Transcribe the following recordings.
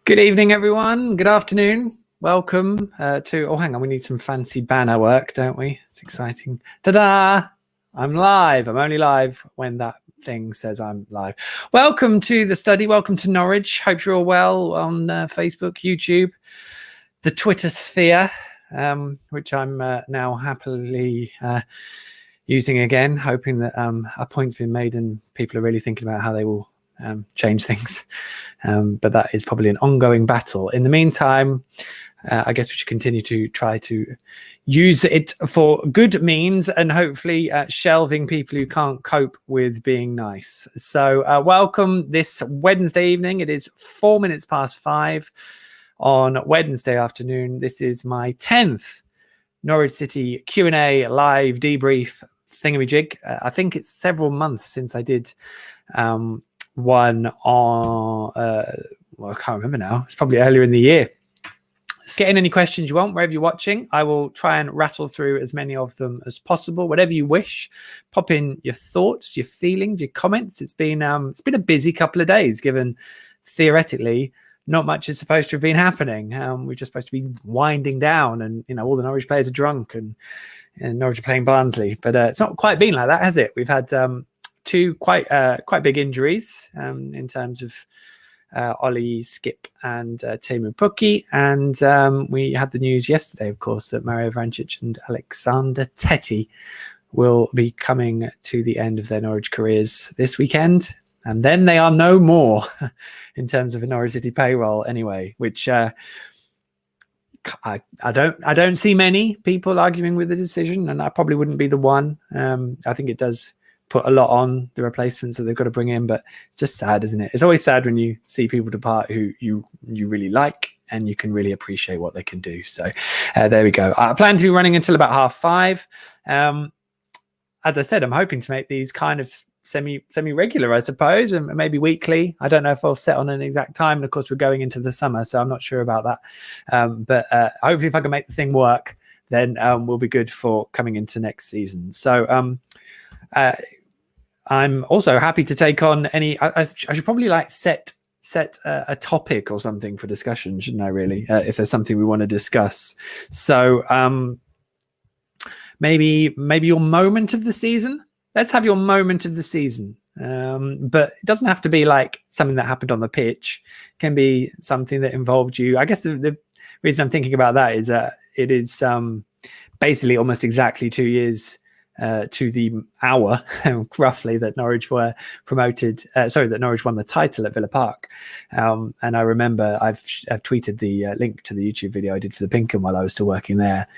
Good evening, everyone. Good afternoon. Welcome to... Oh, hang on. We need some fancy banner work, don't we? It's exciting. Ta-da! I'm live. I'm only live when that thing says I'm live. Welcome to the study. Welcome to Norwich. Hope you're all well on Facebook, YouTube, the Twitter sphere, which I'm now happily using again, hoping that a point's been made and people are really thinking about how they will change things. But that is probably an ongoing battle. In the meantime, I guess we should continue to try to use it for good means and hopefully shelving people who can't cope with being nice. So welcome this Wednesday evening. It is 4 minutes past 5 on Wednesday afternoon. This is my 10th Norwich City Q&A live debrief thingamajig. I think it's several months since I did one on well, I can't remember now. It's probably earlier in the year. Get in any questions you want wherever you're watching. I will try and rattle through as many of them as possible. Whatever you wish, pop in your thoughts, your feelings, your comments. It's been a busy couple of days, given theoretically not much is supposed to have been happening. We're just supposed to be winding down, and all the Norwich players are drunk, and Norwich are playing Barnsley. But it's not quite been like that, has it? We've had two quite big injuries in terms of Ollie, Skip, and Teemu Pukki, and we had the news yesterday, of course, that Mario Vrancic and Alexander Tettey will be coming to the end of their Norwich careers this weekend, and then they are no more in terms of a Norwich City payroll, anyway. Which I don't see many people arguing with the decision, and I probably wouldn't be the one. I think it does put a lot on the replacements that they've got to bring in, but it's just sad, isn't it? It's always sad when you see people depart who you really like and you can really appreciate what they can do. So there we go. I plan to be running until about 5:30. As I said, I'm hoping to make these kind of semi-regular, I suppose, and maybe weekly. I don't know if I'll set on an exact time. And of course, we're going into the summer, so I'm not sure about that. But hopefully if I can make the thing work, then we'll be good for coming into next season. So I'm also happy to take on any. I should probably set a topic or something for discussion, shouldn't I? Really, if there's something we want to discuss. So maybe your moment of the season. Let's have your moment of the season. But it doesn't have to be like something that happened on the pitch. It can be something that involved you. I guess the reason I'm thinking about that is that it is basically almost exactly 2 years to the hour, roughly, that Norwich were promoted. That Norwich won the title at Villa Park. And I remember I've tweeted the link to the YouTube video I did for the Pinkham while I was still working there,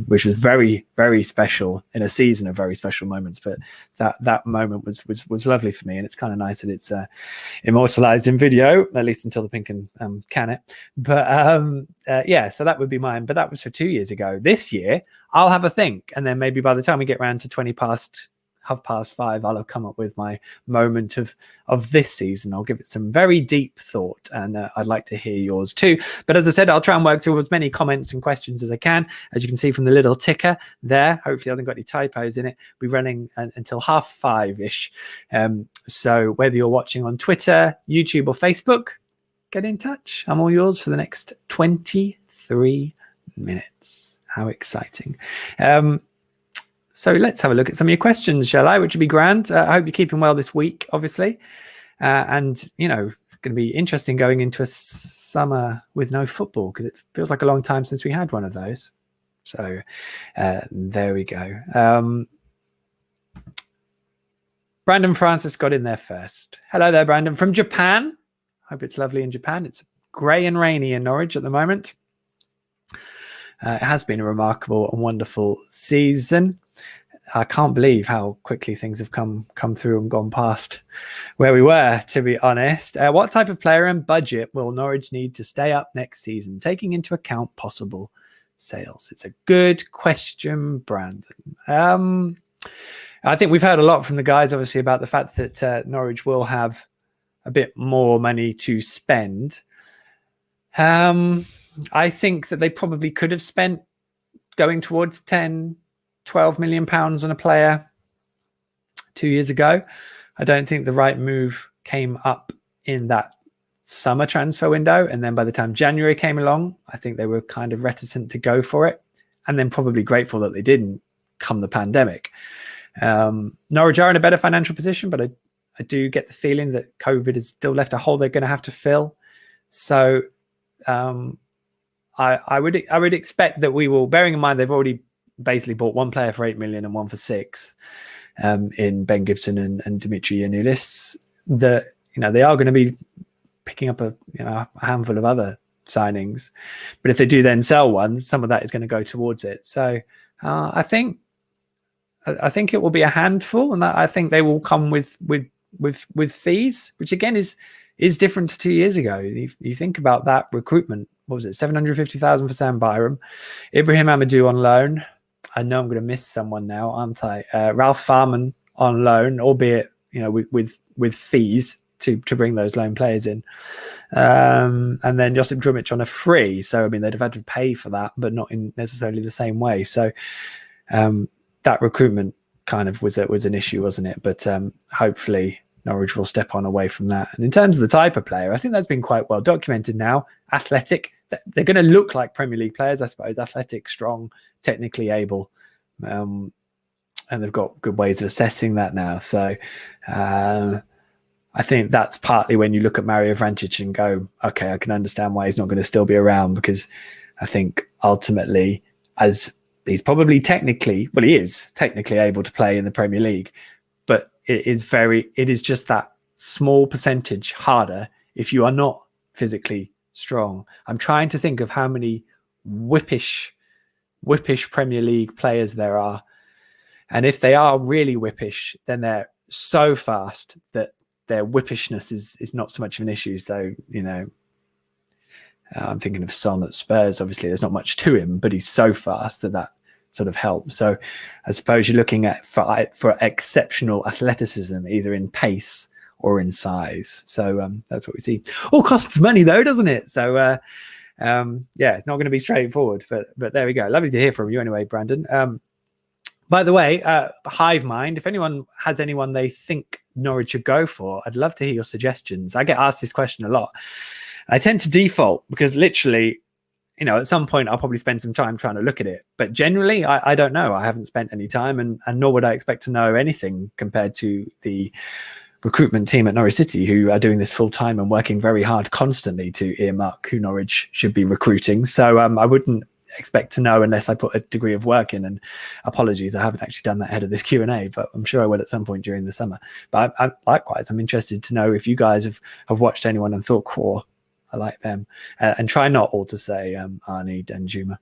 which was very, very special in a season of very special moments. But that moment was lovely for me, and it's kind of nice that it's immortalized in video, at least until the Pinkham can it. But yeah, so that would be mine. But that was for 2 years ago. This year, I'll have a think, and then maybe by the time we get around to 5:20, I'll have come up with my moment of this season. I'll give it some very deep thought, and I'd like to hear yours too. But as I said, I'll try and work through as many comments and questions as I can. As you can see from the little ticker there, hopefully it hasn't got any typos in it. We're running until 5:30-ish. So whether you're watching on Twitter, YouTube, or Facebook, get in touch. I'm all yours for the next 23 minutes. How exciting. So let's have a look at some of your questions, shall I? Which would be grand. I hope you're keeping well this week, obviously. And, it's going to be interesting going into a summer with no football, because it feels like a long time since we had one of those. So there we go. Brandon Francis got in there first. Hello there, Brandon, from Japan. Hope it's lovely in Japan. It's grey and rainy in Norwich at the moment. It has been a remarkable and wonderful season. I can't believe how quickly things have come through and gone past where we were, to be honest. What type of player and budget will Norwich need to stay up next season, taking into account possible sales? It's a good question, Brandon. I think we've heard a lot from the guys, obviously, about the fact that Norwich will have a bit more money to spend. I think that they probably could have spent going towards 10, 12 million pounds on a player 2 years ago. I don't think the right move came up in that summer transfer window, and then by the time January came along, I think they were kind of reticent to go for it, and then probably grateful that they didn't come the pandemic. Norwich are in a better financial position, but I do get the feeling that COVID has still left a hole they're going to have to fill. So I would expect that we will, bearing in mind they've already basically bought one player for 8 million and one for 6 in Ben Gibson and Dimitri Yanulis, that they are going to be picking up a handful of other signings, but if they do then sell one, some of that is going to go towards it. So I think it will be a handful, and I think they will come with fees, which again is different to 2 years ago. You think about that recruitment. What was it? 750,000 for Sam Byram, Ibrahim Amadou on loan. I know I'm going to miss someone now, aren't I? Ralph Farman on loan, albeit with fees to bring those loan players in, and then Josip Drumic on a free. So I mean, they'd have had to pay for that, but not in necessarily the same way. So that recruitment kind of was an issue, wasn't it? But hopefully Norwich will step on away from that. And in terms of the type of player, I think that's been quite well documented now. Athletic. They're going to look like Premier League players, I suppose. Athletic, strong, technically able. And they've got good ways of assessing that now. So I think that's partly when you look at Mario Vrancic and go, okay, I can understand why he's not going to still be around, because I think ultimately, as he's probably he is technically able to play in the Premier League, but it is just that small percentage harder if you are not physically strong. I'm trying to think of how many whippish Premier League players there are. And if they are really whippish, then they're so fast that their whippishness is not so much of an issue. So, I'm thinking of Son at Spurs. Obviously, there's not much to him, but he's so fast that sort of helps. So I suppose you're looking at for exceptional athleticism, either in pace or in size. So that's what we see. All costs money though, doesn't it? So it's not going to be straightforward, but there we go. Lovely to hear from you anyway, Brandon. By the way, Hive Mind, if anyone has anyone they think Norwich should go for, I'd love to hear your suggestions. I get asked this question a lot. I tend to default because literally, at some point I'll probably spend some time trying to look at it. But generally, I don't know. I haven't spent any time, and nor would I expect to know anything compared to the recruitment team at Norwich City, who are doing this full time and working very hard constantly to earmark who Norwich should be recruiting. So I wouldn't expect to know unless I put a degree of work in, and apologies, I haven't actually done that ahead of this Q&A, but I'm sure I will at some point during the summer. But likewise, I'm interested to know if you guys have watched anyone and thought, cool, I like them, and try not all to say Arnie Danjuma.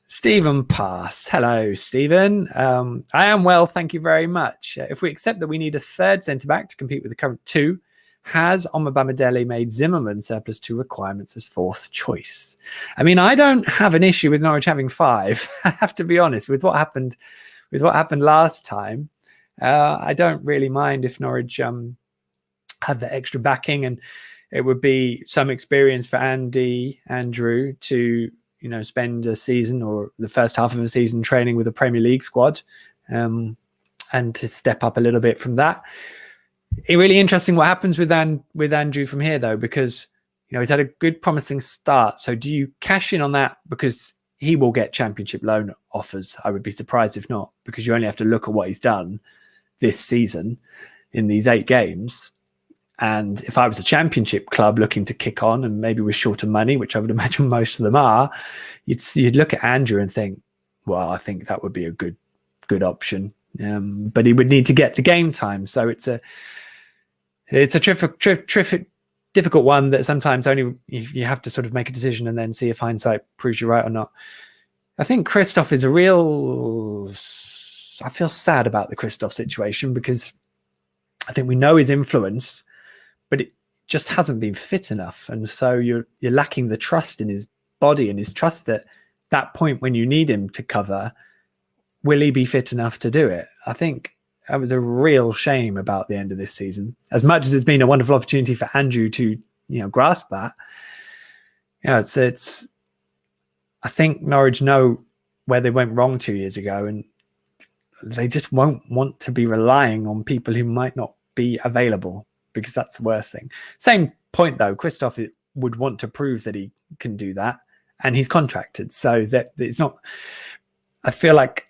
Stephen Pass. Hello, Stephen. I am well, thank you very much. If we accept that we need a third centre-back to compete with the current two, has Omobamidele made Zimmerman surplus to requirements as fourth choice? I mean, I don't have an issue with Norwich having 5. I have to be honest, with what happened last time. I don't really mind if Norwich had the extra backing, and it would be some experience for Andrew to spend a season or the first half of a season training with a Premier League squad, and to step up a little bit from that. It's really interesting what happens with Andrew from here, though, because he's had a good, promising start. So do you cash in on that because he will get Championship loan offers? I would be surprised if not, because you only have to look at what he's done this season in these 8 games. And if I was a Championship club looking to kick on and maybe with shorter money, which I would imagine most of them are, you'd look at Andrew and think, well, I think that would be a good option. But he would need to get the game time. So it's a difficult one that sometimes only you have to sort of make a decision and then see if hindsight proves you right or not. I think Christoph is I feel sad about the Christoph situation, because I think we know his influence, but it just hasn't been fit enough. And so you're lacking the trust in his body and his trust that point when you need him to cover, will he be fit enough to do it? I think that was a real shame about the end of this season. As much as it's been a wonderful opportunity for Andrew to, grasp that, it's. I think Norwich know where they went wrong 2 years ago, and they just won't want to be relying on people who might not be available. because that's the worst thing. Same point though, Christoph would want to prove that he can do that, and he's contracted, so that it's not. I feel like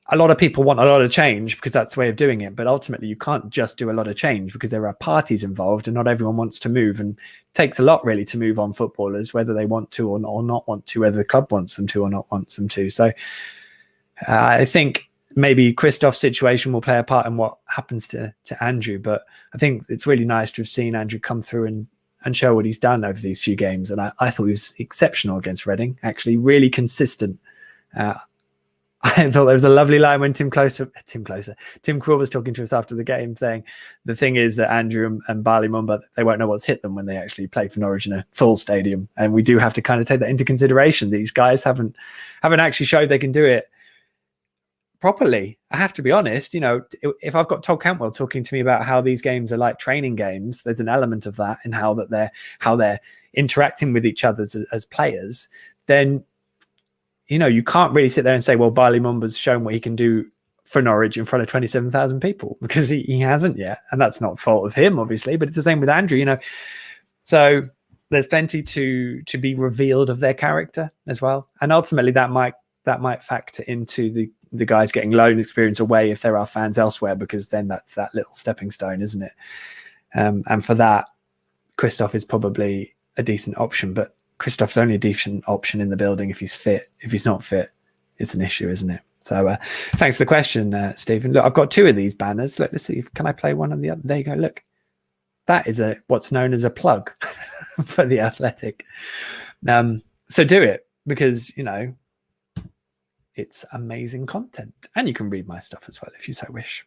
a lot of people want a lot of change because that's the way of doing it, but ultimately you can't just do a lot of change because there are parties involved and not everyone wants to move, and it takes a lot really to move on footballers, whether they want to or not want to, whether the club wants them to or not wants them to. So I think maybe Christoph's situation will play a part in what happens to Andrew, but I think it's really nice to have seen Andrew come through and show what he's done over these few games, and I thought he was exceptional against Reading, actually really consistent. I thought there was a lovely line when Tim Krul was talking to us after the game, saying the thing is that Andrew and Bali Mumba, they won't know what's hit them when they actually play for Norwich in a full stadium, and we do have to kind of take that into consideration. These guys haven't actually showed they can do it properly. I have to be honest. You know, if I've got Todd Cantwell talking to me about how these games are like training games, there's an element of that in how they're interacting with each other as players. Then, you know, you can't really sit there and say, well, Bali Mumba's shown what he can do for Norwich in front of 27,000 people, because he hasn't yet. And that's not fault of him, obviously, but it's the same with Andrew, you know. So there's plenty to be revealed of their character as well. And ultimately that might factor into the guys getting loan experience away if there are fans elsewhere, because then that's that little stepping stone, isn't it? And for that, Christoph is probably a decent option, but Christoph's only a decent option in the building if he's fit. If he's not fit, it's an issue, isn't it? So thanks for the question, Stephen. Look, I've got two of these banners. Look, let's see. Can I play one on the other? There you go. Look, that is what's known as a plug for The Athletic. So do it, because, you know, it's amazing content, and you can read my stuff as well if you so wish.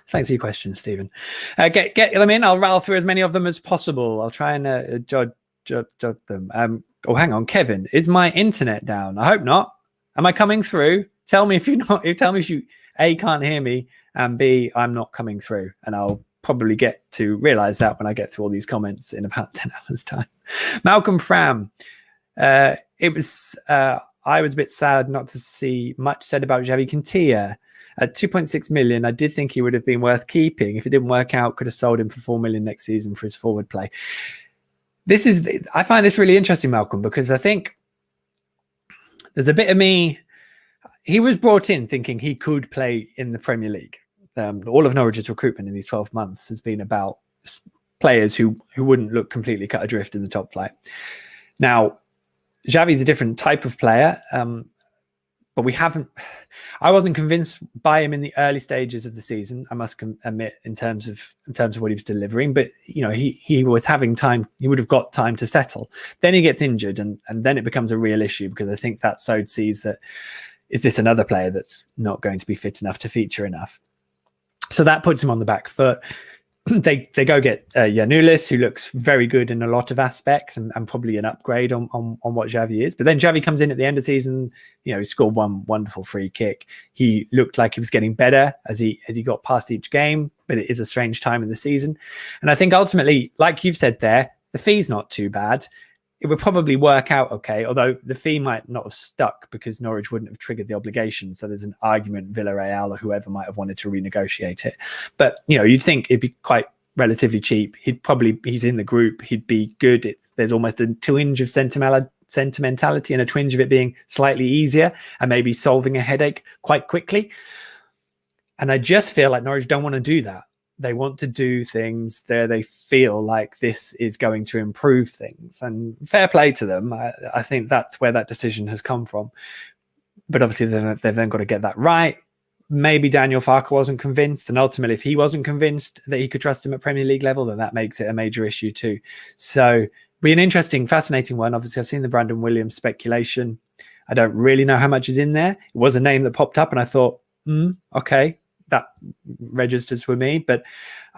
Thanks for your question, Stephen. Get them in. I'll rattle through as many of them as possible. I'll try and judge them. Oh, hang on, Kevin. Is my internet down? I hope not. Am I coming through? Tell me if you're not. Tell me if you A, can't hear me, and B, I'm not coming through. And I'll probably get to realize that when I get through all these comments in about 10 hours time. Malcolm Fram. I was a bit sad not to see much said about Xavi Quintilla. At 2.6 million, I did think he would have been worth keeping. If it didn't work out, could have sold him for 4 million next season for his forward play. I find this really interesting, Malcolm, because I think there's a bit of me. He was brought in thinking he could play in the Premier League. All of Norwich's recruitment in these 12 months has been about players who wouldn't look completely cut adrift in the top flight. Now, Xavi's a different type of player, but I wasn't convinced by him in the early stages of the season, I must admit, in terms of what he was delivering. But, you know, he was having time. He would have got time to settle. Then he gets injured, and then it becomes a real issue, because I think that sowed seeds that, is this another player that's not going to be fit enough to feature enough? So that puts him on the back foot. They go get Yanulis, who looks very good in a lot of aspects, and probably an upgrade on what Xavi is. But then Xavi comes in at the end of the season. You know, he scored one wonderful free kick. He looked like he was getting better as he got past each game. But it is a strange time in the season, and I think ultimately, like you've said there, the fee's not too bad. It would probably work out okay, although the fee might not have stuck because Norwich wouldn't have triggered the obligation. So there's an argument Villarreal or whoever might have wanted to renegotiate it. But, you know, you'd think it'd be quite relatively cheap. He's in the group. He'd be good. There's almost a twinge of sentimentality and a twinge of it being slightly easier and maybe solving a headache quite quickly. And I just feel like Norwich don't want to do that. They want to do things there. They feel like this is going to improve things, and fair play to them. I think that's where that decision has come from. But obviously they've then got to get that right. Maybe Daniel Farke wasn't convinced, and ultimately if he wasn't convinced that he could trust him at Premier League level, then that makes it a major issue too. So be an interesting, fascinating one. Obviously I've seen the Brandon Williams speculation. I don't really know how much is in there. It was a name that popped up and I thought, okay, that registers for me, but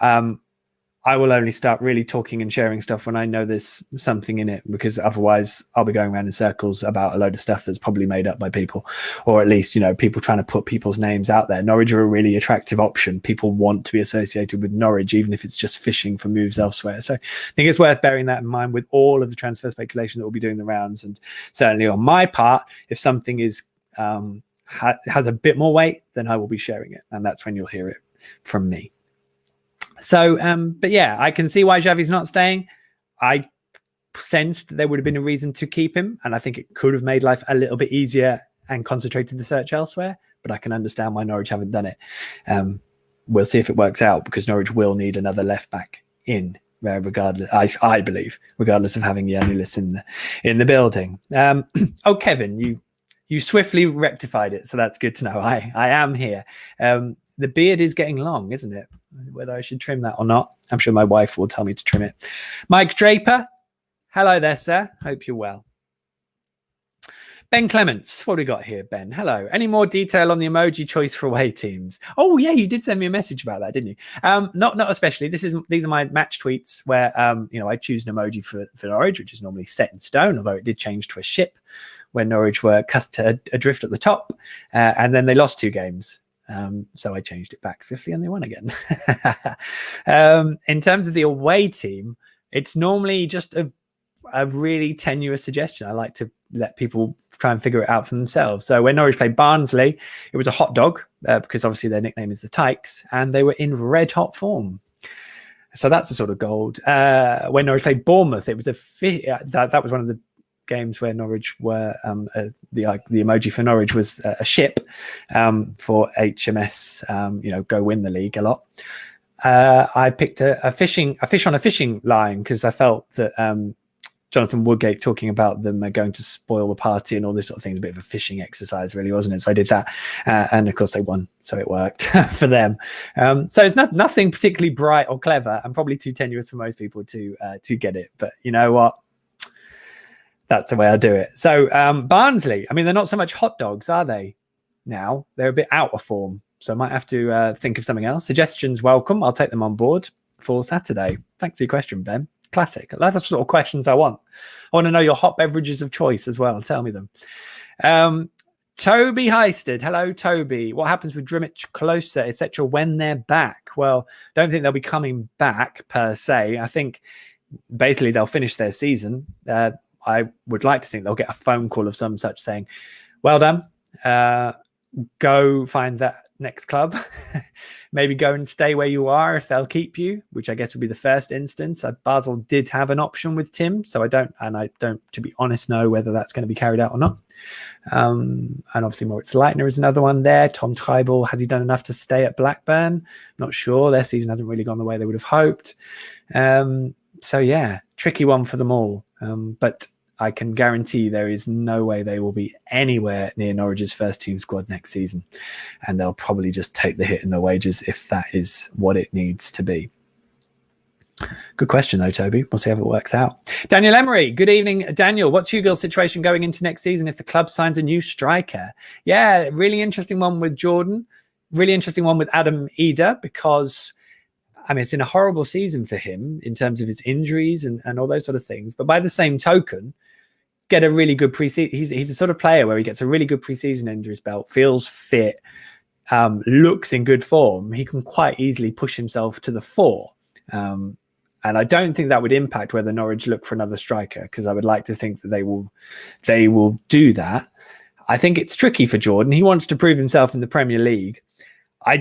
I will only start really talking and sharing stuff when I know there's something in it, because otherwise I'll be going around in circles about a load of stuff that's probably made up by people, or at least, you know, people trying to put people's names out there. Norwich are a really attractive option. People want to be associated with Norwich, even if it's just fishing for moves elsewhere. So I think it's worth bearing that in mind with all of the transfer speculation that will be doing the rounds. And certainly on my part, if something is has a bit more weight, then I will be sharing it, and that's when you'll hear it from me. So, but yeah, I can see why Xavi's not staying. I sensed that there would have been a reason to keep him, and I think it could have made life a little bit easier and concentrated the search elsewhere. But I can understand why Norwich haven't done it. We'll see if it works out, because Norwich will need another left back in, regardless. I believe, regardless of having Yanulis in the building. Oh, Kevin, you swiftly rectified it, so that's good to know. I am here. The beard is getting long, isn't it? Whether I should trim that or not, I'm sure my wife will tell me to trim it. Mike Draper, hello there, sir. Hope you're well. Ben Clements, what do we got here, Ben? Hello. Any more detail on the emoji choice for away teams? Oh yeah, you did send me a message about that, didn't you? Not especially. These are my match tweets where I choose an emoji for Norwich, which is normally set in stone, although it did change to a ship when Norwich were cast adrift at the top, and then they lost 2 games. So I changed it back swiftly and they won again. In terms of the away team, it's normally just a really tenuous suggestion. I like to let people try and figure it out for themselves. So when Norwich played Barnsley, it was a hot dog because obviously their nickname is the Tykes, and they were in red hot form. So that's the sort of gold. When Norwich played Bournemouth, it was that was one of the games where Norwich were the emoji for Norwich was a ship for HMS, go win the league a lot. I picked a fish on a fishing line because I felt that Jonathan Woodgate talking about them going to spoil the party and all this sort of thing is a bit of a fishing exercise, really, wasn't it? So I did that, and of course they won, so it worked for them. So it's nothing particularly bright or clever, and probably too tenuous for most people to get it. But you know what? That's the way I do it. So Barnsley, I mean, they're not so much hot dogs, are they? Now they're a bit out of form, so I might have to think of something else. Suggestions welcome. I'll take them on board for Saturday. Thanks for your question, Ben. Classic. That's the sort of questions I want. I want to know your hot beverages of choice as well. Tell me them. Toby Heisted. Hello, Toby. What happens with Drimich, Closer, etc. when they're back? Well, I don't think they'll be coming back per se. I think basically they'll finish their season. I would like to think they'll get a phone call of some such saying, well done, go find that next club, maybe go and stay where you are if they'll keep you, which I guess would be the first instance. Basel did have an option with Tim, so I don't, to be honest, know whether that's going to be carried out or not. And obviously Moritz Leitner is another one there. Tom Treibel, has he done enough to stay at Blackburn? Not sure. Their season hasn't really gone the way they would have hoped. So yeah, tricky one for them all. But I can guarantee there is no way they will be anywhere near Norwich's first team squad next season. And they'll probably just take the hit in their wages if that is what it needs to be. Good question, though, Toby. We'll see how it works out. Daniel Emery, good evening, Daniel. What's Hugo's situation going into next season if the club signs a new striker? Yeah, really interesting one with Jordan. Really interesting one with Adam Eder, because I mean, it's been a horrible season for him in terms of his injuries and all those sort of things. But by the same token, get a really good preseason. He's a sort of player where he gets a really good preseason under his belt, feels fit, looks in good form. He can quite easily push himself to the fore. And I don't think that would impact whether Norwich look for another striker, because I would like to think that they will do that. I think it's tricky for Jordan. He wants to prove himself in the Premier League. I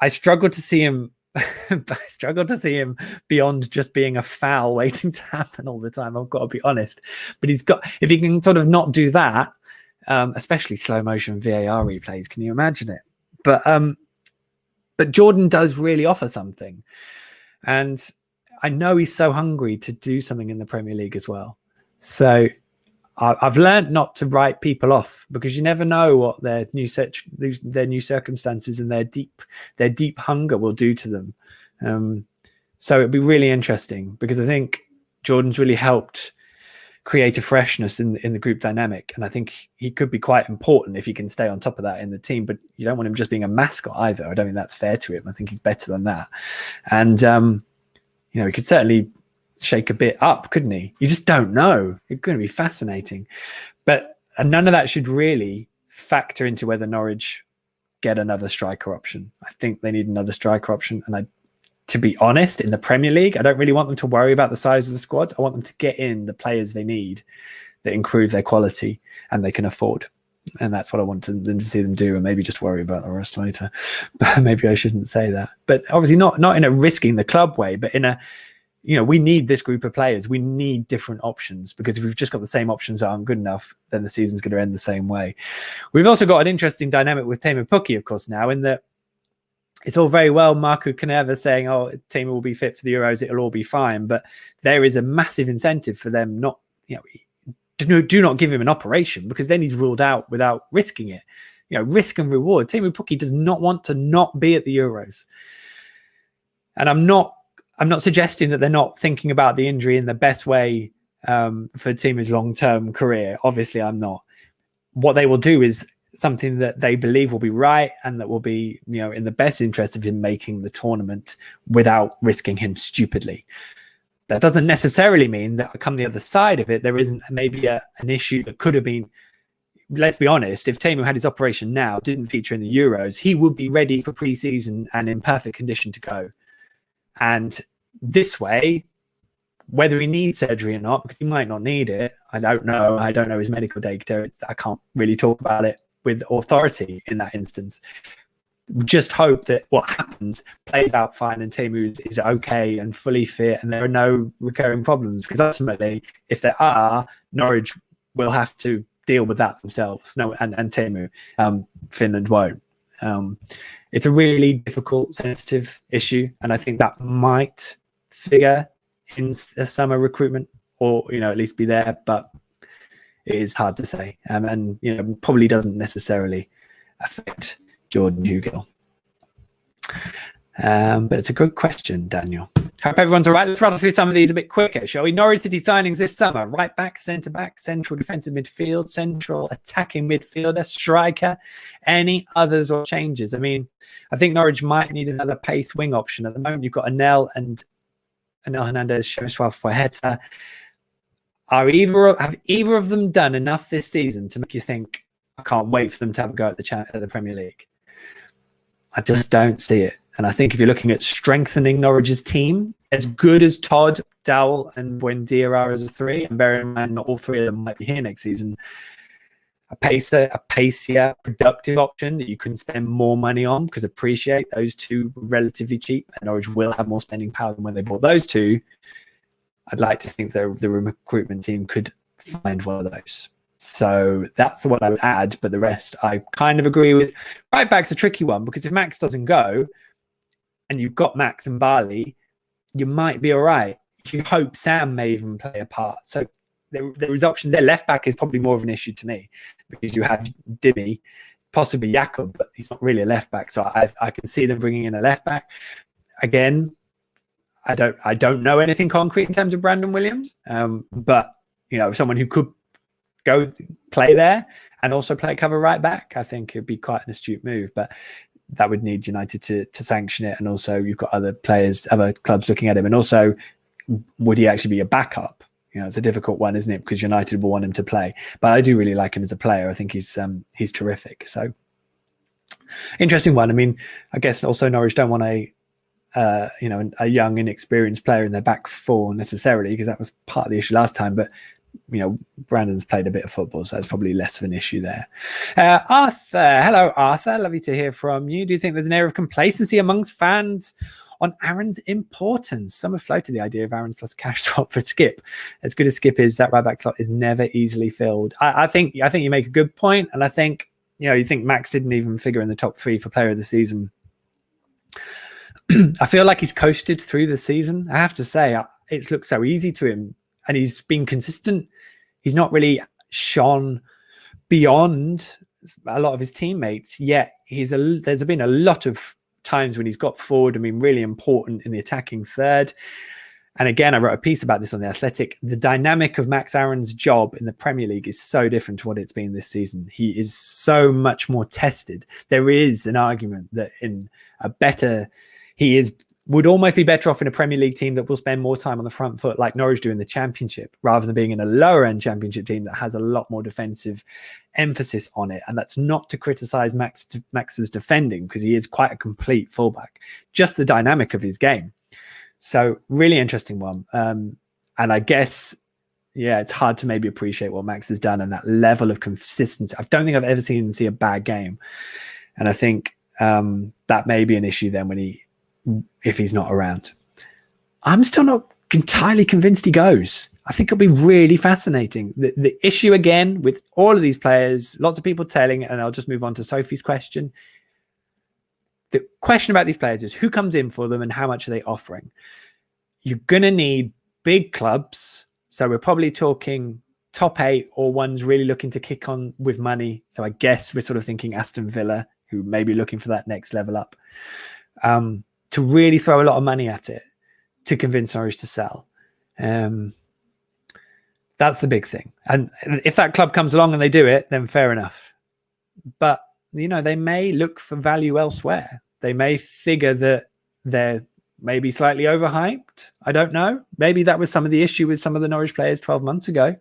struggle to see him. I struggle to see him beyond just being a foul waiting to happen all the time. I've got to be honest. But if he can sort of not do that, especially slow motion VAR replays, can you imagine it? But Jordan does really offer something. And I know he's so hungry to do something in the Premier League as well. So I've learned not to write people off, because you never know what their new circumstances and their deep hunger will do to them. So it'd be really interesting, because I think Jordan's really helped create a freshness in the group dynamic, and I think he could be quite important if he can stay on top of that in the team. But you don't want him just being a mascot either. I don't think that's fair to him. I think he's better than that, and he could certainly shake a bit up, couldn't he? You just don't know. It's going to be fascinating. But none of that should really factor into whether Norwich get another striker option. I think they need another striker option. And to be honest, in the Premier League, I don't really want them to worry about the size of the squad. I want them to get in the players they need that improve their quality and they can afford. And that's what I want them to see them do, and maybe just worry about the rest later. But maybe I shouldn't say that. But obviously not in a risking the club way, but in a, we need this group of players. We need different options, because if we've just got the same options that aren't good enough, then the season's going to end the same way. We've also got an interesting dynamic with Teemu Pukki, of course, now, in that it's all very well Marco Caneva saying, oh, Teemu will be fit for the Euros, it'll all be fine. But there is a massive incentive for them not, do not give him an operation, because then he's ruled out without risking it. Risk and reward. Teemu Pukki does not want to not be at the Euros. And I'm not suggesting that they're not thinking about the injury in the best way for Teemu's long-term career. Obviously, I'm not. What they will do is something that they believe will be right, and that will be, in the best interest of him making the tournament without risking him stupidly. That doesn't necessarily mean that come the other side of it, there isn't maybe an issue that could have been. Let's be honest, if Teemu had his operation now, didn't feature in the Euros, he would be ready for pre-season and in perfect condition to go. And this way, whether he needs surgery or not, because he might not need it, I don't know. I don't know his medical data. I can't really talk about it with authority in that instance. Just hope that what happens plays out fine and Teemu is okay and fully fit, and there are no recurring problems, because ultimately, if there are, Norwich will have to deal with that themselves. No, and Teemu, Finland won't. It's a really difficult, sensitive issue, and I think that might figure in the summer recruitment, or at least be there, but it is hard to say, and probably doesn't necessarily affect Jordan Hugill. But it's a good question, Daniel. Hope everyone's all right. Let's rattle through some of these a bit quicker, shall we? Norwich City signings this summer: right back, centre back, central defensive midfield, central attacking midfielder, striker. Any others or changes? I mean, I think Norwich might need another pace wing option. At the moment, you've got Anel Hernandez, Shemishwar Poeta. Have either of them done enough this season to make you think, I can't wait for them to have a go at the Premier League? I just don't see it. And I think if you're looking at strengthening Norwich's team, as good as Todd, Dowell, and Buendia are as a three, and bear in mind not all three of them might be here next season, a pacier, productive option that you can spend more money on, because appreciate those two relatively cheap, and Norwich will have more spending power than when they bought those two. I'd like to think that the recruitment team could find one of those. So that's what I would add, but the rest I kind of agree with. Right back's a tricky one, because if Max doesn't go and you've got Max and Barley, you might be all right. You hope Sam may even play a part. So there is options there. Left back is probably more of an issue to me, because you have Dimmy, possibly Jakob, but he's not really a left back. So I can see them bringing in a left back. Again, I don't know anything concrete in terms of Brandon Williams, but someone who could go play there and also play cover right back, I think it'd be quite an astute move. But that would need United to sanction it, and also you've got other clubs looking at him, and also would he actually be a backup? It's a difficult one, isn't it? Because United will want him to play, but I do really like him as a player. I think he's terrific. So interesting one. I mean, I guess also Norwich don't want a young, inexperienced player in their back four necessarily, because that was part of the issue last time. But Brandon's played a bit of football, so it's probably less of an issue there. Arthur, hello, Arthur. Lovely to hear from you. Do you think there's an air of complacency amongst fans on Aaron's importance? Some have floated the idea of Aaron's plus cash swap for Skip. As good as Skip is, that right back slot is never easily filled. I think you make a good point, and I think you think Max didn't even figure in the top 3 for player of the season. I feel like he's coasted through the season. I have to say, it's looked so easy to him, and he's been consistent. He's not really shone beyond a lot of his teammates, yet there's been a lot of times when he's got forward and been really important in the attacking third. And again, I wrote a piece about this on The Athletic. The dynamic of Max Aaron's job in the Premier League is so different to what it's been this season. He is so much more tested. There is an argument that would almost be better off in a Premier League team that will spend more time on the front foot like Norwich do in the Championship, rather than being in a lower end Championship team that has a lot more defensive emphasis on it. And that's not to criticize Max's defending, because he is quite a complete fullback, just the dynamic of his game. So really interesting one. And I guess, yeah, it's hard to maybe appreciate what Max has done and that level of consistency. I don't think I've ever seen him see a bad game. And I think that may be an issue then if he's not around. I'm still not entirely convinced he goes. I think it'll be really fascinating. The issue again with all of these players, lots of people telling, and I'll just move on to Sophie's question. The question about these players is who comes in for them and how much are they offering? You're going to need big clubs. So we're probably talking top 8 or ones really looking to kick on with money. So I guess we're sort of thinking Aston Villa, who may be looking for that next level up, to really throw a lot of money at it to convince Norwich to sell. That's the big thing. And if that club comes along and they do it, then fair enough. But, they may look for value elsewhere. They may figure that they're maybe slightly overhyped. I don't know. Maybe that was some of the issue with some of the Norwich players 12 months ago.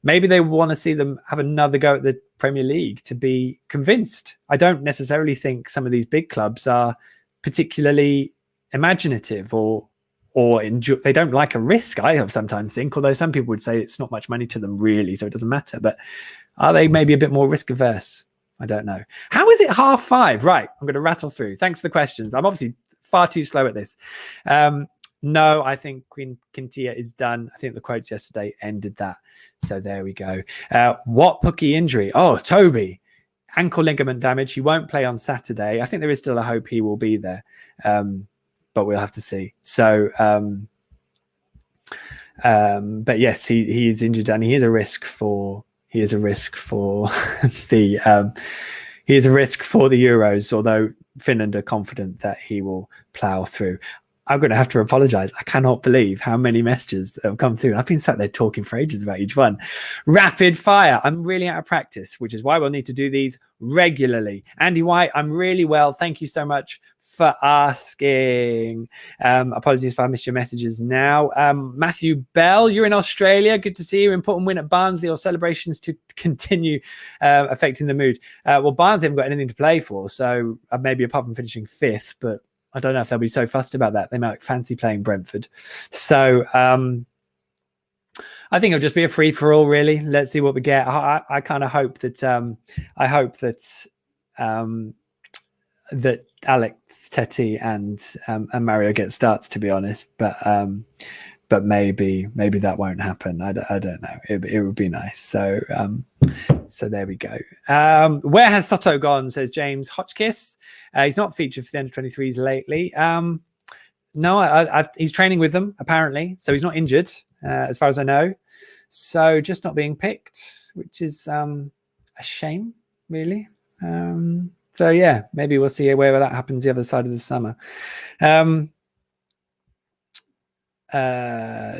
Maybe they want to see them have another go at the Premier League to be convinced. I don't necessarily think some of these big clubs are particularly imaginative or they don't like a risk, I sometimes think, although some people would say it's not much money to them really, so it doesn't matter. But are they maybe a bit more risk averse? I don't know. How is it 5:30? Right, I'm going to rattle through. Thanks for the questions. I'm obviously far too slow at this. No, I think Queen Quintia is done. I think the quotes yesterday ended that. So there we go. What Pookie injury? Oh, Toby. Ankle ligament damage. He won't play on Saturday. I think there is still a hope he will be there. But we'll have to see. So, but yes, he is injured and he is a risk for the Euros, although Finland are confident that he will plough through. I'm going to have to apologize. I cannot believe how many messages that have come through. I've been sat there talking for ages about each one. Rapid fire. I'm really out of practice, which is why we'll need to do these regularly. Andy White, I'm really well. Thank you so much for asking. Apologies if I missed your messages now. Matthew Bell, you're in Australia. Good to see you. Important win at Barnsley or celebrations to continue affecting the mood. Well, Barnsley haven't got anything to play for, so maybe apart from finishing 5th, but I don't know if they'll be so fussed about that. They might fancy playing Brentford. So I think it'll just be a free for all, really. Let's see what we get. I kind of hope that that Alex Tettey and Mario get starts, to be honest. But maybe that won't happen. I don't know. It would be nice. So there we go. Where has Soto gone, says James Hotchkiss. He's not featured for the under-23s lately. No, he's training with them, apparently. So he's not injured, as far as I know. So just not being picked, which is a shame, really. So, yeah, maybe we'll see where that happens the other side of the summer.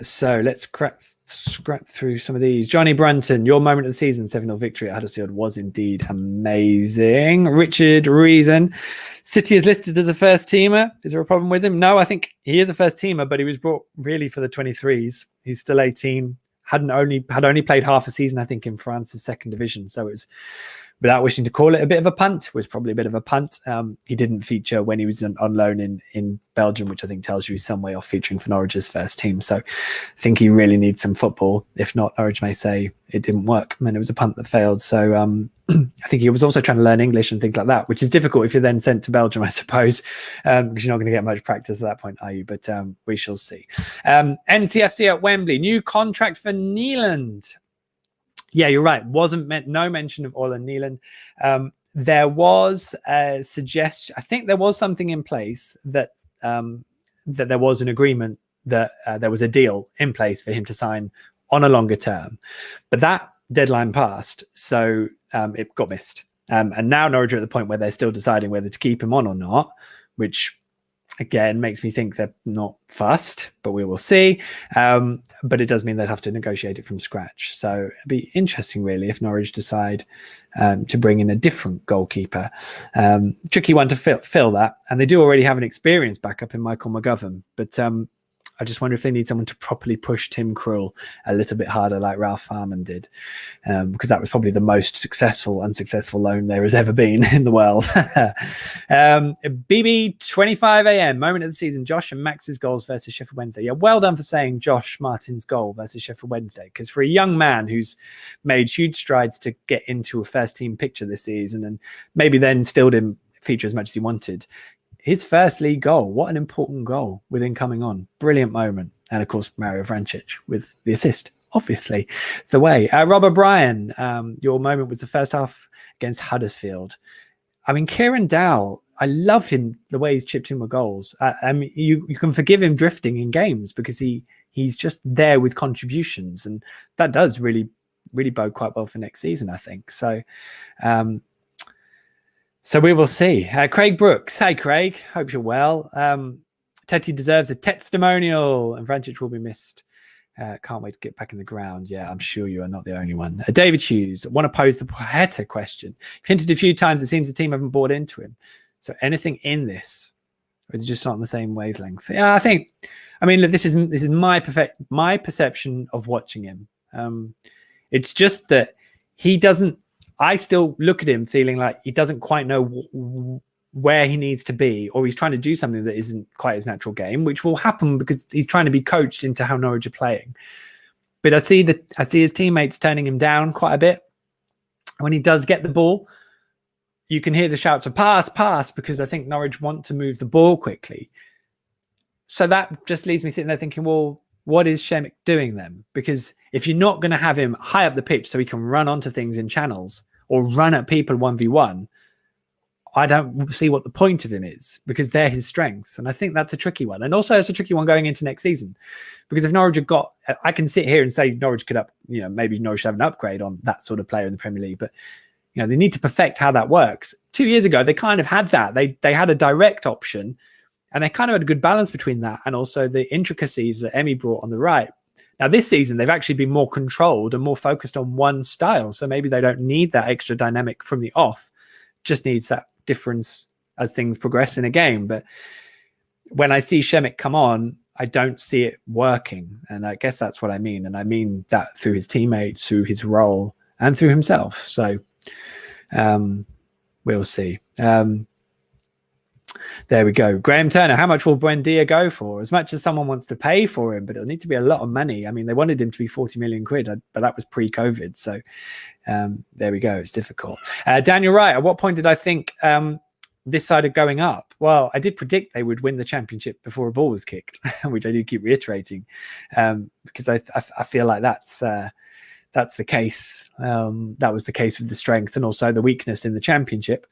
So let's scrap through some of these. Johnny Brunton, your moment of the season, 7-0 victory at Huddersfield was indeed amazing. Richard Reason, City is listed as a first teamer. Is there a problem with him? No, I think he is a first teamer, but he was brought really for the 23s. He's still 18. Had only played half a season, I think, in France's second division. So it was, without wishing to call it a bit of a punt, was probably a bit of a punt. He didn't feature when he was on loan in Belgium, which I think tells you he's some way off featuring for Norwich's first team. So I think he really needs some football. If not, Norwich may say it didn't work and it was a punt that failed. So I think he was also trying to learn English and things like that, which is difficult if you're then sent to Belgium, I suppose, because you're not going to get much practice at that point, are you? But we shall see. NCFC at Wembley, new contract for Neeland. Yeah, you're right. No mention of Ola Neeland. There was a suggestion. I think there was something in place that there was an agreement that there was a deal in place for him to sign on a longer term, but that deadline passed, so it got missed. And now Norwich are at the point where they're still deciding whether to keep him on or not, which again makes me think they're not fussed, but we will see. But it does mean they'd have to negotiate it from scratch. So it'd be interesting, really, if Norwich decide to bring in a different goalkeeper. Tricky one to fill that. And they do already have an experienced backup in Michael McGovern. But I just wonder if they need someone to properly push Tim Krul a little bit harder, like Ralph Farman did, because that was probably the most unsuccessful loan there has ever been in the world. BB 25 AM, moment of the season, Josh and Max's goals versus Sheffield Wednesday. Yeah, well done for saying Josh Martin's goal versus Sheffield Wednesday, because for a young man who's made huge strides to get into a first team picture this season and maybe then still didn't feature as much as he wanted, his first league goal, what an important goal within coming on. Brilliant moment. And of course, Mario Vrancic with the assist. Obviously, it's the way. Rob O'Brien, your moment was the first half against Huddersfield. I mean, Kieran Dowell, I love him, the way he's chipped in with goals. I mean, you can forgive him drifting in games because he's just there with contributions. And that does really, really bode quite well for next season, I think. So, so we will see. Craig Brooks. Hey, Craig. Hope you're well. Tetty deserves a testimonial and Vrancic will be missed. Can't wait to get back in the ground. Yeah, I'm sure you are not the only one. David Hughes. Want to pose the Poeta question. Hinted a few times it seems the team haven't bought into him. So anything in this? Or is it just not on the same wavelength? Yeah, I mean, look, this is my perception of watching him. It's just that he doesn't, I still look at him feeling like he doesn't quite know where he needs to be, or he's trying to do something that isn't quite his natural game, which will happen because he's trying to be coached into how Norwich are playing. But I see his teammates turning him down quite a bit. When he does get the ball, you can hear the shouts of pass, because I think Norwich want to move the ball quickly. So that just leaves me sitting there thinking, well, what is Šemić doing then? Because if you're not going to have him high up the pitch so he can run onto things in channels or run at people 1v1, I don't see what the point of him is, because they're his strengths. And I think that's a tricky one. And also it's a tricky one going into next season, because if Norwich have got, I can sit here and say Norwich could maybe Norwich should have an upgrade on that sort of player in the Premier League, but they need to perfect how that works. 2 years ago, they kind of had that. They had a direct option, and they kind of had a good balance between that and also the intricacies that Emi brought on the right. Now, this season, they've actually been more controlled and more focused on one style. So maybe they don't need that extra dynamic from the off, just needs that difference as things progress in a game. But when I see Šemić come on, I don't see it working. And I guess that's what I mean. And I mean that through his teammates, through his role, and through himself. So we'll see. There we go. Graham Turner, how much will Buendia go for? As much as someone wants to pay for him, but it'll need to be a lot of money. I mean, they wanted him to be 40 million quid, but that was pre-COVID. So there we go. It's difficult. Daniel Wright, at what point did I think this side of going up? Well, I did predict they would win the championship before a ball was kicked, which I do keep reiterating, because I feel like that's the case. That was the case with the strength and also the weakness in the championship.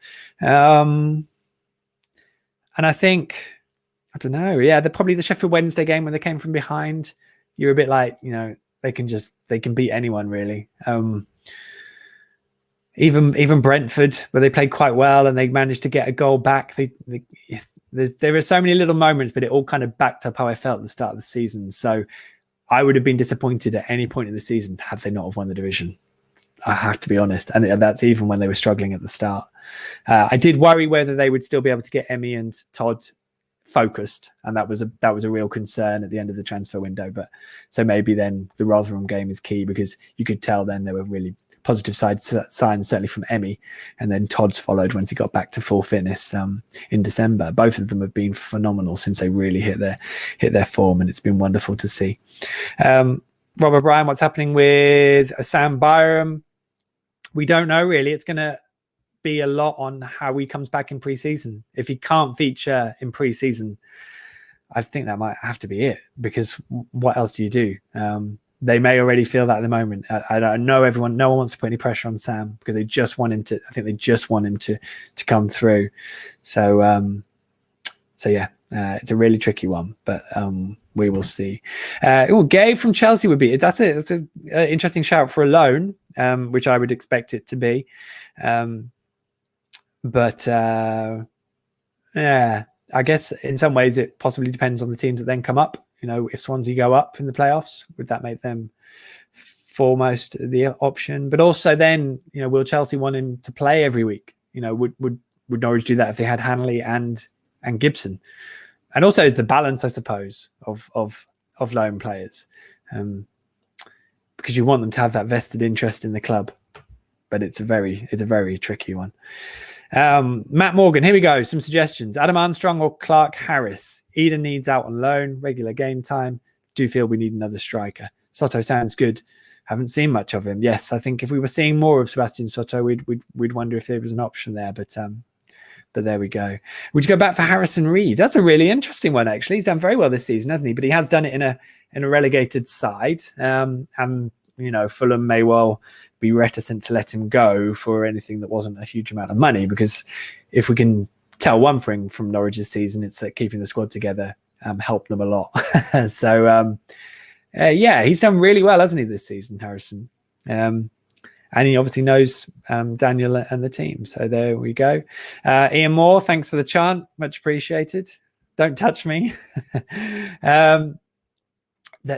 And I think, I don't know. Yeah, probably the Sheffield Wednesday game when they came from behind. You're a bit like, they can beat anyone really. Even Brentford, where they played quite well and they managed to get a goal back. There are so many little moments, but it all kind of backed up how I felt at the start of the season. So I would have been disappointed at any point in the season had they not have won the division. I have to be honest. And that's even when they were struggling at the start. I did worry whether they would still be able to get Emi and Todd focused. And that was a real concern at the end of the transfer window. But so maybe then the Rotherham game is key, because you could tell then there were really positive signs, certainly from Emi. And then Todd's followed once he got back to full fitness in December. Both of them have been phenomenal since they really hit their form. And it's been wonderful to see. Rob O'Brien, what's happening with Sam Byram? We don't know really. It's going to be a lot on how he comes back in pre-season. If he can't feature in pre-season, I think that might have to be it, because what else do you do? They may already feel that at the moment. I don't know no one wants to put any pressure on Sam, because they just want him to, I think they just want him to come through. So yeah, it's a really tricky one, but we will see. Gay from Chelsea would be, that's an interesting shout for a loan, which I would expect it to be. But yeah, I guess in some ways it possibly depends on the teams that then come up. If Swansea go up in the playoffs, would that make them foremost the option? But also then, will Chelsea want him to play every week? Would Norwich do that if they had Hanley and Gibson? And also is the balance, I suppose, of of loan players, because you want them to have that vested interest in the club. But it's a very tricky one. Matt Morgan, here we go. Some suggestions: Adam Armstrong or Clark Harris. Eden needs out on loan, regular game time. Do feel we need another striker. Soto sounds good. Haven't seen much of him. Yes, I think if we were seeing more of Sebastian Soto, we'd wonder if there was an option there. But there we go. Would you go back for Harrison Reed? That's a really interesting one, actually. He's done very well this season, hasn't he? But he has done it in a relegated side. And Fulham may well be reticent to let him go for anything that wasn't a huge amount of money, because if we can tell one thing from Norwich's season, it's that keeping the squad together helped them a lot. So he's done really well, hasn't he, this season, Harrison? And he obviously knows Daniel and the team. So there we go. Ian Moore, thanks for the chant. Much appreciated. Don't touch me. There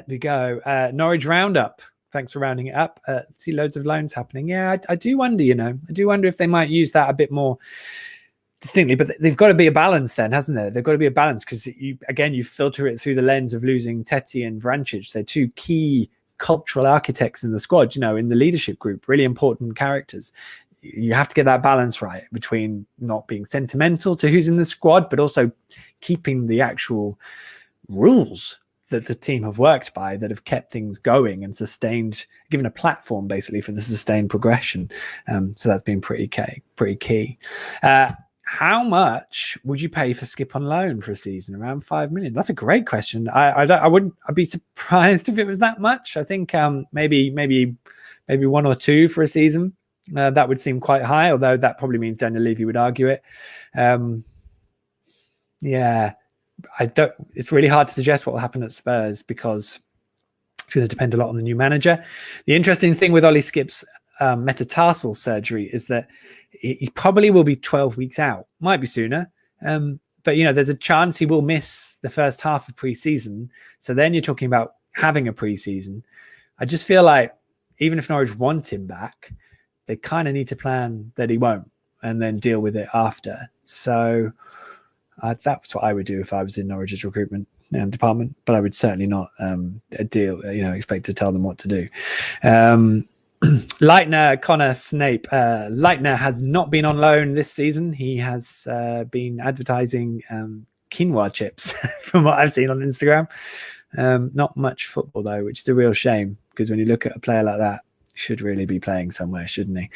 we go. Norwich Roundup. Thanks for rounding it up. See loads of loans happening. Yeah, I do wonder, I do wonder if they might use that a bit more distinctly. But they've got to be a balance then, hasn't there? They've got to be a balance, because you filter it through the lens of losing Teti and Vrancic. They're two key cultural architects in the squad, in the leadership group, really important characters. You have to get that balance right between not being sentimental to who's in the squad, but also keeping the actual rules that the team have worked by, that have kept things going and sustained, given a platform basically for the sustained progression. So that's been pretty key. How much would you pay for Skip on loan for a season? Around 5 million. That's a great question. I'd be surprised if it was that much. I think maybe 1 or 2 for a season. That would seem quite high, although that probably means Daniel Levy would argue it. It's really hard to suggest what will happen at Spurs, because it's going to depend a lot on the new manager. The interesting thing with Ollie Skip's metatarsal surgery is that he probably will be 12 weeks out, might be sooner. But there's a chance he will miss the first half of pre-season. So then you're talking about having a pre-season. I just feel like even if Norwich want him back, they kind of need to plan that he won't and then deal with it after. So that's what I would do if I was in Norwich's recruitment department, but I would certainly not expect to tell them what to do. Leitner, Connor Snape. Leitner has not been on loan this season. He has been advertising quinoa chips from what I've seen on Instagram. Not much football though, which is a real shame, because when you look at a player like that, he should really be playing somewhere, shouldn't he?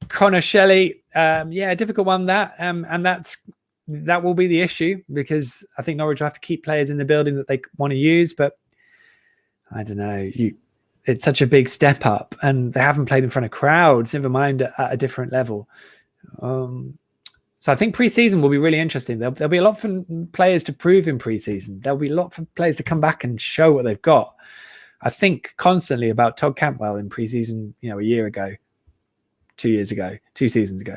Connor Shelley, difficult one that, and that will be the issue, because I think Norwich will have to keep players in the building that they want to use, but I don't know. It's such a big step up, and they haven't played in front of crowds, never mind at a different level. So I think pre-season will be really interesting. There'll be a lot for players to prove in pre-season. There'll be a lot for players to come back and show what they've got. I think constantly about Todd Cantwell in pre-season, a year ago, 2 years ago, 2 seasons ago,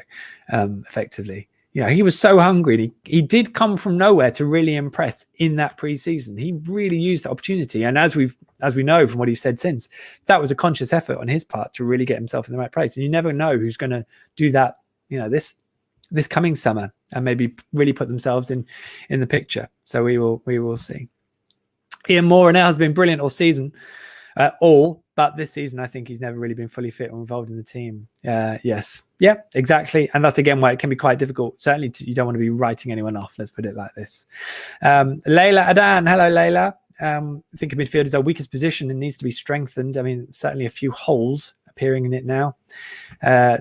effectively. He was so hungry, and he did come from nowhere to really impress in that pre-season. He really used the opportunity, and as we know from what he said since, that was a conscious effort on his part to really get himself in the right place. And you never know who's going to do that, this coming summer, and maybe really put themselves in the picture. So we will see. Ian Moore now has been brilliant all season, but this season I think he's never really been fully fit or involved in the team. Yes, yeah, exactly, and that's again why it can be quite difficult. Certainly, you don't want to be writing anyone off. Let's put it like this. Layla Adan, hello Layla. I think midfield is our weakest position and needs to be strengthened. I mean, certainly a few holes appearing in it now.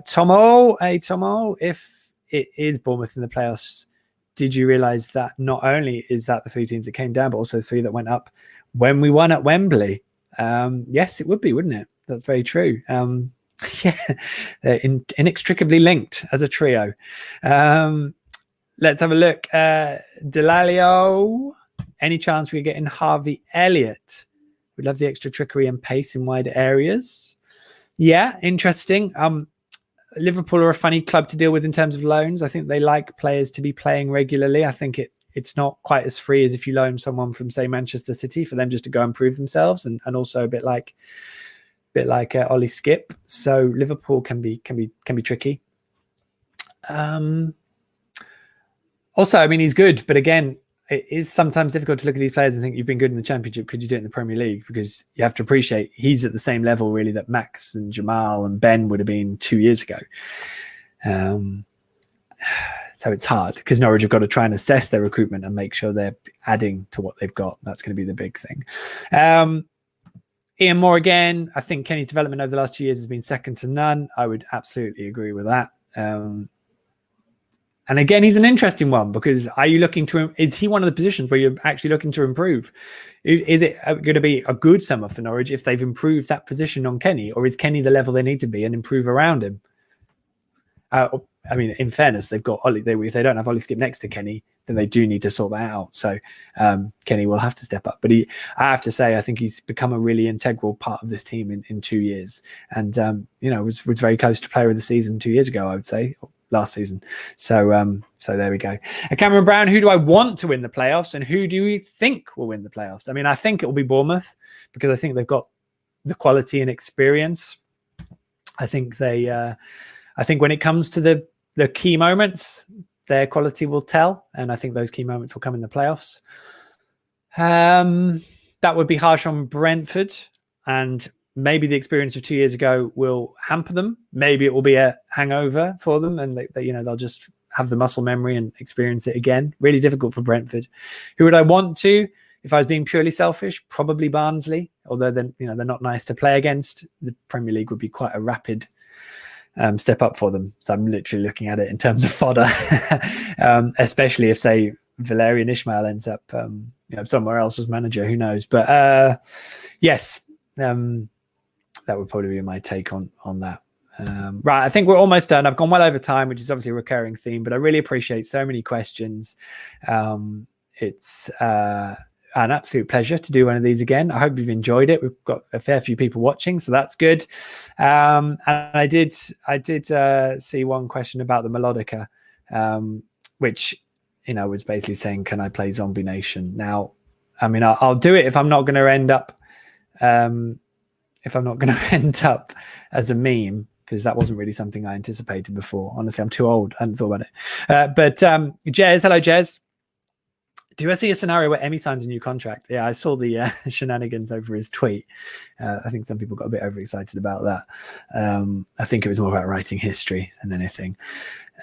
Tomo, if it is Bournemouth in the playoffs, did you realise that not only is that the 3 teams that came down, but also 3 that went up when we won at Wembley? Yes, it would be, wouldn't it? That's very true. They're inextricably linked as a trio. Let's have a look. Delalio, any chance we get in Harvey Elliott? We love the extra trickery and pace in wider areas. Yeah, interesting. Liverpool are a funny club to deal with in terms of loans. I think they like players to be playing regularly. I think it's not quite as free as if you loan someone from, say, Manchester City for them just to go and prove themselves, and also a bit like Ollie Skip. So Liverpool can be tricky. Also, I mean, he's good, but again, it is sometimes difficult to look at these players and think you've been good in the Championship. Could you do it in the Premier League? Because you have to appreciate he's at the same level really that Max and Jamal and Ben would have been 2 years ago. So it's hard because Norwich have got to try and assess their recruitment and make sure they're adding to what they've got. That's going to be the big thing. Ian Moore again. I think Kenny's development over the last 2 years has been second to none. I would absolutely agree with that. And again, he's an interesting one because are you looking to, is he one of the positions where you're actually looking to improve? Is it going to be a good summer for Norwich if they've improved that position on Kenny, or is Kenny the level they need to be and improve around him? I mean, in fairness, they've got Ollie. If they don't have Ollie Skip next to Kenny, then they do need to sort that out. So Kenny will have to step up. But I have to say, I think he's become a really integral part of this team in 2 years. And, was very close to player of the season 2 years ago, I would say, last season. So there we go. Cameron Brown, who do I want to win the playoffs and who do we think will win the playoffs? I mean, I think it will be Bournemouth because I think they've got the quality and experience. I think I think when it comes to the key moments, their quality will tell. And I think those key moments will come in the playoffs. That would be harsh on Brentford. And maybe the experience of 2 years ago will hamper them. Maybe it will be a hangover for them. And they'll just have the muscle memory and experience it again. Really difficult for Brentford. Who would I want to? If I was being purely selfish, probably Barnsley. Although they're not nice to play against. The Premier League would be quite a rapid step up for them. So I'm literally looking at it in terms of fodder, especially if, say, Valerian Ismail ends up somewhere else as manager. Who knows? But yes, that would probably be my take on that. Right, I think we're almost done. I've gone well over time, which is obviously a recurring theme, but I really appreciate so many questions. It's an absolute pleasure to do one of these again. I hope you've enjoyed it. We've got a fair few people watching, so that's good. And I did see one question about the melodica, which was basically saying, "Can I play Zombie Nation?" Now, I mean, I'll do it if I'm not going to end up as a meme, because that wasn't really something I anticipated before. Honestly, I'm too old. I hadn't thought about it. But Jez, hello, Jez. Do I see a scenario where Emmy signs a new contract? Yeah, I saw the shenanigans over his tweet. I think some people got a bit overexcited about that. I think it was more about writing history than anything.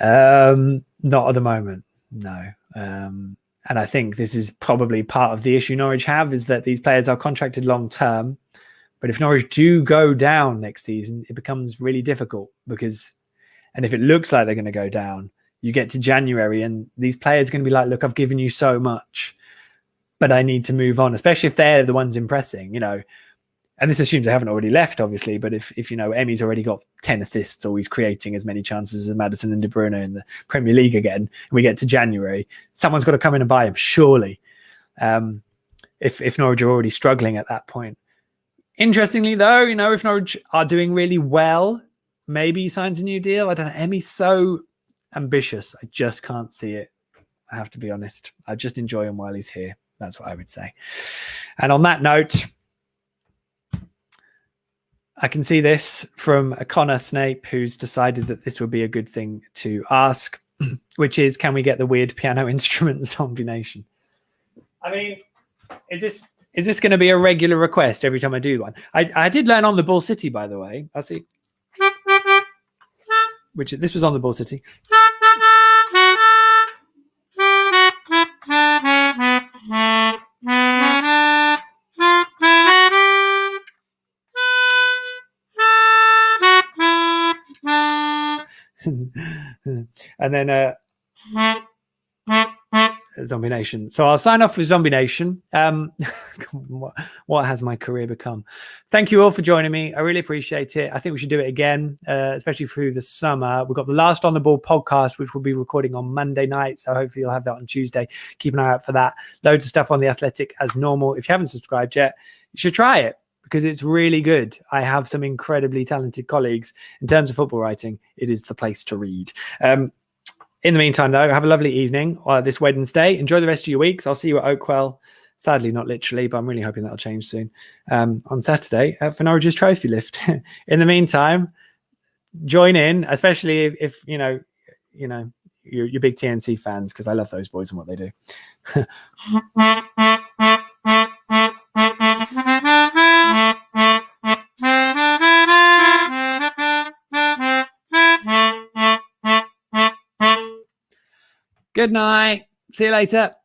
Not at the moment, no. And I think this is probably part of the issue Norwich have, is that these players are contracted long term. But if Norwich do go down next season, it becomes really difficult and if it looks like they're going to go down, you get to January and these players are going to be like, look, I've given you so much, but I need to move on, especially if they're the ones impressing, and this assumes they haven't already left, obviously, but if Emmy's already got 10 assists or he's creating as many chances as Maddison and De Bruyne in the Premier League again, and we get to January, someone's got to come in and buy him, surely. If Norwich are already struggling at that point. Interestingly, though, if Norwich are doing really well, maybe he signs a new deal. I don't know. Emmy's so ambitious. I just can't see it. I have to be honest. I just enjoy him while he's here. That's what I would say. And on that note, I can see this from a Connor Snape, who's decided that this would be a good thing to ask, which is, can we get the weird piano instrument Zombie Nation? I mean, is this going to be a regular request every time I do one? I did learn on the Ball City, by the way. I'll see. This was on the Ball City. And then Zombie Nation. So I'll sign off with Zombie Nation. What has my career become? Thank you all for joining me. I really appreciate it. I think we should do it again, especially through the summer. We've got the Last on the Ball podcast, which we'll be recording on Monday night. So hopefully you'll have that on Tuesday. Keep an eye out for that. Loads of stuff on The Athletic as normal. If you haven't subscribed yet, you should try it because it's really good. I have some incredibly talented colleagues. In terms of football writing, it is the place to read. In the meantime, though, have a lovely evening this Wednesday. Enjoy the rest of your weeks. I'll see you at Oakwell. Sadly, not literally, but I'm really hoping that'll change soon. On Saturday for Norwich's trophy lift. In the meantime, join in, especially if you're big TNC fans, because I love those boys and what they do. Good night. See you later.